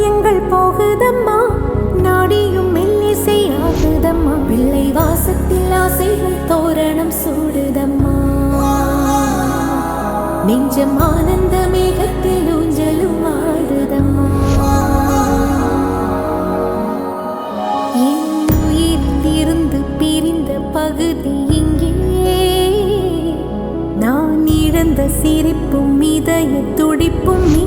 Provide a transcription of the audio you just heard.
காயங்கள் போகுதம்மா, நாடியும் மெல்லிசை ஆகுதம்மா, பிள்ளை வாசத்தில் ஆசைகள் தோரணம் சூடுதம்மா, நெஞ்சம் ஆனந்த மேகத்தில் ஊஞ்சலும் ஆடுதம்மா. என் உயிரிலிருந்து பிரிந்த பகுதி இங்கே, நான் இழந்த சிரிப்பும் இதய துடிப்பும் நீ